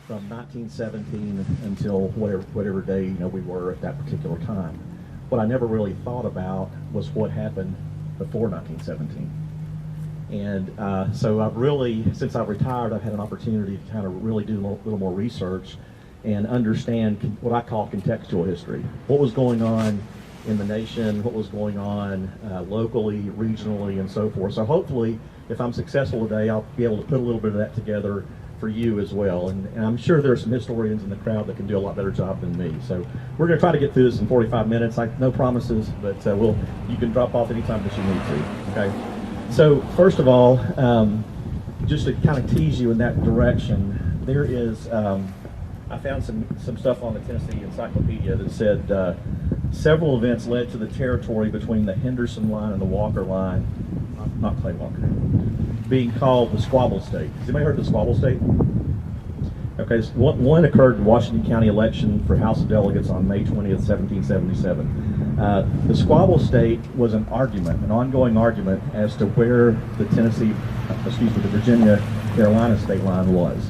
from 1917 until whatever day we were at that particular time. What I never really thought about was what happened before 1917. And so I've really, since I've retired, I've had an opportunity to kind of really do a little more research and understand what I call contextual history. What was going on in the nation, what was going on locally, regionally, and so forth. So hopefully, if I'm successful today, I'll be able to put a little bit of that together for you as well. And I'm sure there are some historians in the crowd that can do a lot better job than me. So we're going to try to get through this in 45 minutes. No promises, but you can drop off anytime that you need to. Okay. So first of all, just to kind of tease you in that direction, there is, I found some stuff on the Tennessee Encyclopedia that said several events led to the territory between the Henderson line and the Walker line, not Clay Walker, being called the Squabble State. Has anybody heard of the Squabble State? Okay, so one occurred in the Washington County election for House of Delegates on May 20th, 1777. The Squabble State was an ongoing argument as to where the the Virginia-Carolina state line was,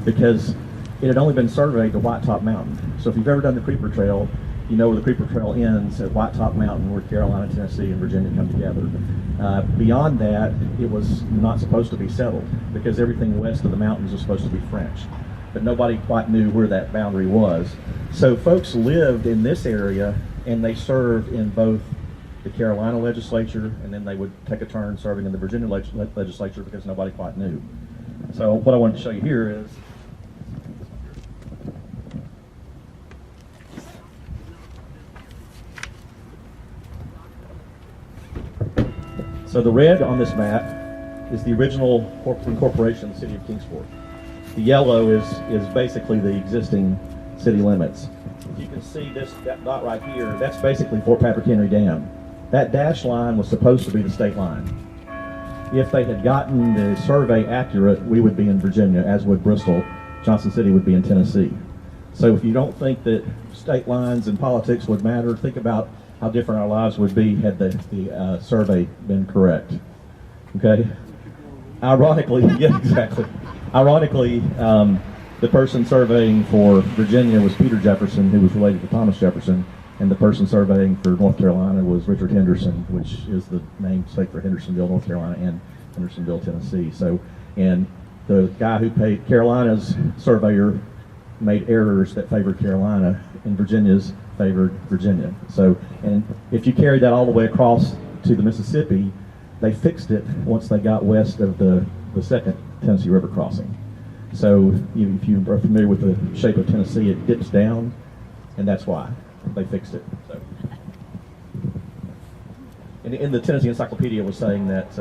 because it had only been surveyed to White Top Mountain. So if you've ever done the Creeper Trail, you know where the Creeper Trail ends at White Top Mountain, where Carolina, Tennessee, and Virginia come together. Beyond that, it was not supposed to be settled, because everything west of the mountains was supposed to be French. But nobody quite knew where that boundary was. So folks lived in this area, and they served in both the Carolina legislature, and then they would take a turn serving in the Virginia legislature, because nobody quite knew. So what I wanted to show you here is, so the red on this map is the original incorporation of the city of Kingsport. The yellow is basically the existing city limits. If you can see that dot right here, that's basically Fort Patrick Henry Dam. That dashed line was supposed to be the state line. If they had gotten the survey accurate, we would be in Virginia, as would Bristol. Johnson City would be in Tennessee. So if you don't think that state lines and politics would matter, think about how different our lives would be had the survey been correct. Okay? Ironically, yeah, exactly. Ironically, the person surveying for Virginia was Peter Jefferson, who was related to Thomas Jefferson, and the person surveying for North Carolina was Richard Henderson, which is the namesake for Hendersonville, North Carolina, and Hendersonville, Tennessee. So, and the guy who paid Carolina's surveyor made errors that favored Carolina, and Virginia's favored Virginia. So, and if you carry that all the way across to the Mississippi, they fixed it once they got west of the second Tennessee River crossing. So if you are familiar with the shape of Tennessee, it dips down, and that's why they fixed it. So, in the Tennessee Encyclopedia was saying that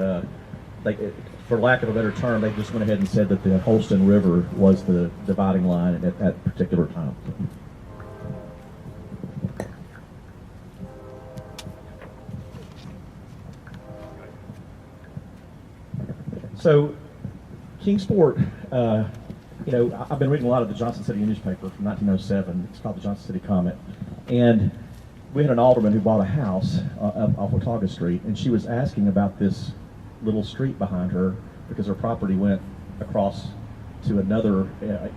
for lack of a better term, they just went ahead and said that the Holston River was the dividing line at that particular time. So, Kingsport, I've been reading a lot of the Johnson City newspaper from 1907. It's called the Johnson City Comet. And we had an alderman who bought a house off Watauga Street, and she was asking about this little street behind her because her property went across to another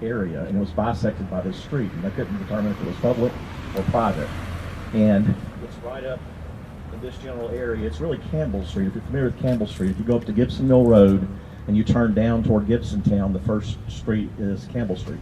area, and it was bisected by this street, and they couldn't determine if it was public or private. And it's right up in this general area. It's really Campbell Street. If you're familiar with Campbell Street, if you go up to Gibson Mill Road and you turn down toward Gibsontown, the first street is Campbell Street.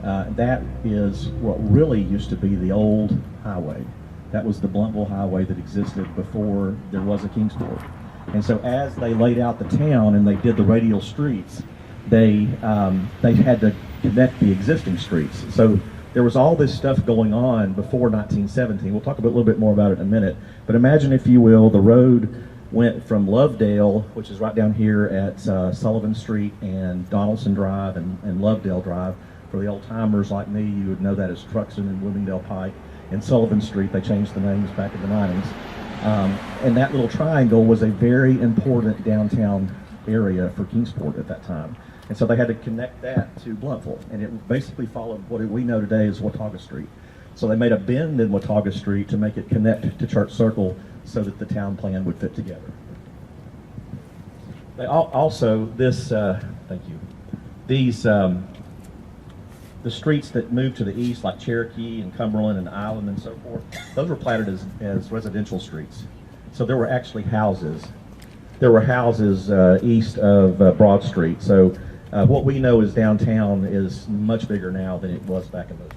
That is what really used to be the old highway. That was the Bluntville Highway that existed before there was a Kingsport. And so as they laid out the town and they did the radial streets, they had to connect the existing streets. So there was all this stuff going on before 1917. We'll talk a little bit more about it in a minute. But imagine, if you will, the road went from Lovedale, which is right down here at Sullivan Street and Donaldson Drive and Lovedale Drive. For the old-timers like me, you would know that as Truxton and Bloomingdale Pike. And Sullivan Street, they changed the names back in the 90s. And that little triangle was a very important downtown area for Kingsport at that time. And so they had to connect that to Bluntville. And it basically followed what we know today as Watauga Street. So they made a bend in Watauga Street to make it connect to Church Circle so that the town plan would fit together. They also, thank you, these the streets that moved to the east, like Cherokee and Cumberland and Island and so forth, those were platted as residential streets. So there were actually houses. There were houses east of Broad Street. So what we know as downtown is much bigger now than it was back in those.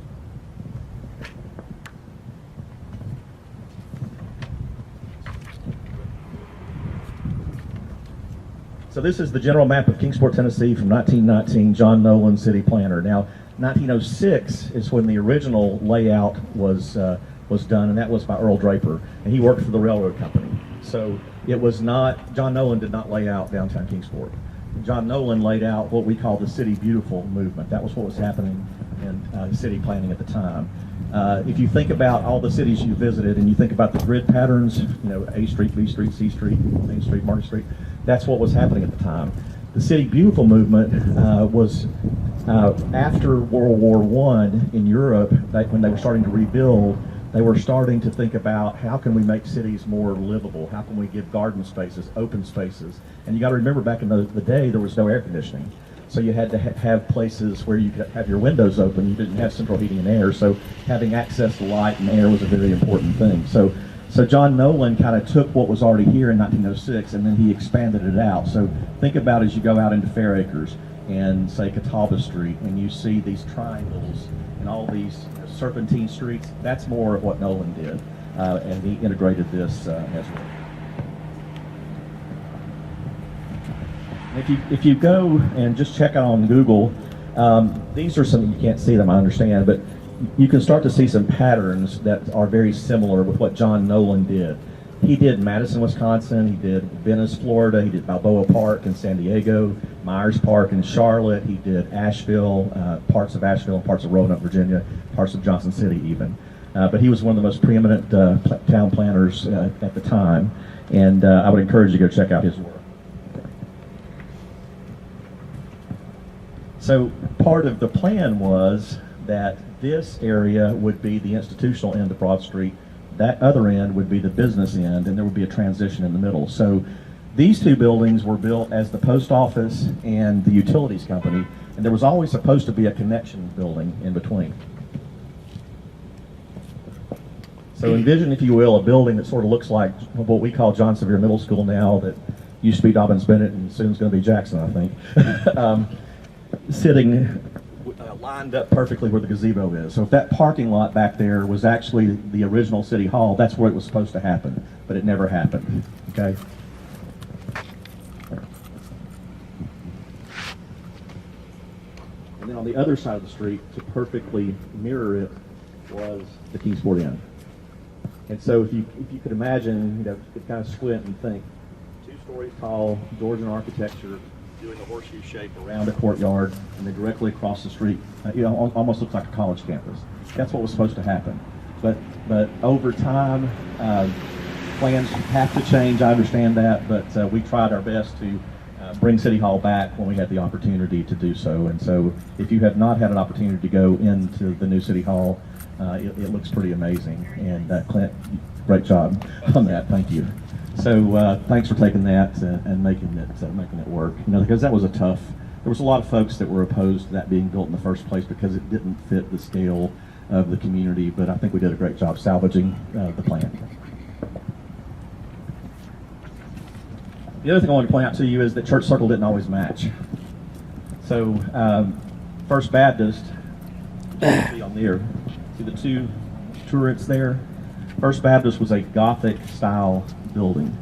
So this is the general map of Kingsport, Tennessee from 1919, John Nolan, city planner. Now, 1906 is when the original layout was done, and that was by Earl Draper, and he worked for the railroad company. So it was not, John Nolan did not lay out downtown Kingsport. John Nolan laid out what we call the City Beautiful movement. That was what was happening in city planning at the time. If you think about all the cities you visited and you think about the grid patterns, A Street, B Street, C Street, Main Street, Market Street, that's what was happening at the time. The City Beautiful movement was after World War I in Europe, when they were starting to rebuild, they were starting to think about how can we make cities more livable? How can we give garden spaces, open spaces? And you got to remember back in the day, there was no air conditioning. So you had to have places where you could have your windows open. You didn't have central heating and air. So having access to light and air was a very important thing. So John Nolan kind of took what was already here in 1906 and then he expanded it out. So think about as you go out into Fair Acres and say Catawba Street and you see these triangles and all these serpentine streets, that's more of what Nolan did. And he integrated this as well. If you go and just check out on Google, these are some, you can't see them, I understand, but you can start to see some patterns that are very similar with what John Nolan did. He did Madison, Wisconsin, he did Venice, Florida, he did Balboa Park in San Diego, Myers Park in Charlotte, he did Asheville, parts of Asheville and parts of Roanoke, Virginia, parts of Johnson City even. But he was one of the most preeminent town planners at the time, and I would encourage you to go check out his work. So part of the plan was that this area would be the institutional end of Broad Street. That other end would be the business end, and there would be a transition in the middle. So these two buildings were built as the post office and the utilities company, and there was always supposed to be a connection building in between. So envision, if you will, a building that sort of looks like what we call John Sevier Middle School now, that used to be Dobbins Bennett and soon is going to be Jackson, I think. Sitting lined up perfectly where the gazebo is. So if that parking lot back there was actually the original City Hall, that's where it was supposed to happen, but it never happened, okay? And then on the other side of the street, to perfectly mirror it, was the Kingsport Inn. And so if you could imagine, you could kind of squint and think, 2 stories tall, Georgian architecture, doing a horseshoe shape around a courtyard, and then directly across the street, almost looks like a college campus. That's what was supposed to happen. But over time, plans have to change. I understand that, but we tried our best to bring City Hall back when we had the opportunity to do so. And so, if you have not had an opportunity to go into the new City Hall, it looks pretty amazing. And Clint, great job on that. Thank you. So thanks for taking that and making it work. Because that was there was a lot of folks that were opposed to that being built in the first place because it didn't fit the scale of the community. But I think we did a great job salvaging the plan. The other thing I want to point out to you is that Church Circle didn't always match. So First Baptist, see on there, see the 2 turrets there? First Baptist was a Gothic style building,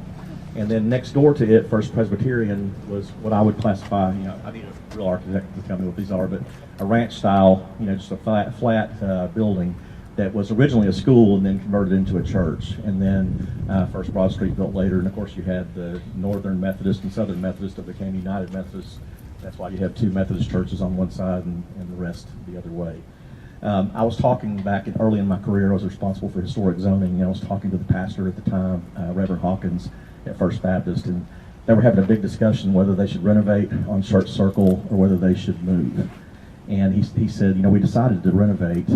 and then next door to it, First Presbyterian was what I would classify, I need a real architect to tell me what these are, but a ranch style, just a flat building that was originally a school and then converted into a church. And then First Broad Street built later, and of course you had the Northern Methodist and Southern Methodist that became United Methodist. That's why you have 2 Methodist churches on one side and the rest the other way. I was talking back early in my career, I was responsible for historic zoning, and I was talking to the pastor at the time, Reverend Hawkins at First Baptist, and they were having a big discussion whether they should renovate on Church Circle or whether they should move. And he said, we decided to renovate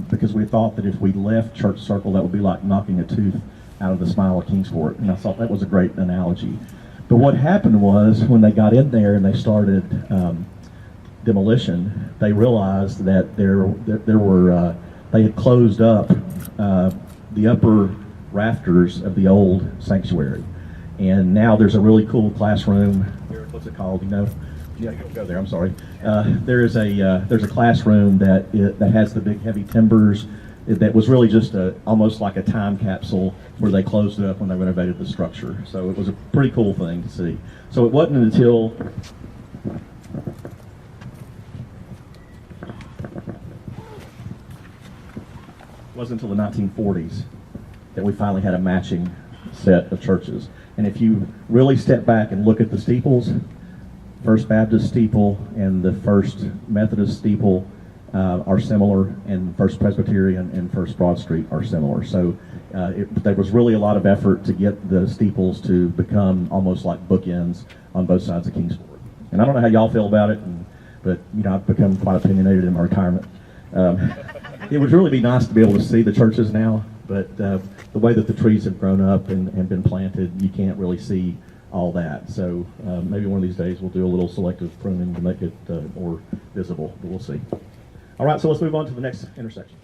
because we thought that if we left Church Circle, that would be like knocking a tooth out of the smile of Kingsport. And I thought that was a great analogy. But what happened was when they got in there and they started demolition, they realized that they had closed up the upper rafters of the old sanctuary, and now there's a really cool classroom. What's it called? You know? Yeah, go there. I'm sorry. There's a classroom that has the big heavy timbers. That was really just almost like a time capsule where they closed it up when they renovated the structure. So it was a pretty cool thing to see. So it wasn't until the 1940s that we finally had a matching set of churches. And if you really step back and look at the steeples, First Baptist steeple and the First Methodist steeple are similar, and First Presbyterian and First Broad Street are similar. So there was really a lot of effort to get the steeples to become almost like bookends on both sides of Kingsport. And I don't know how y'all feel about it, but you know, I've become quite opinionated in my retirement. It would really be nice to be able to see the churches now, but the way that the trees have grown up and been planted, you can't really see all that. So maybe one of these days we'll do a little selective pruning to make it more visible, but we'll see. All right, so let's move on to the next intersection.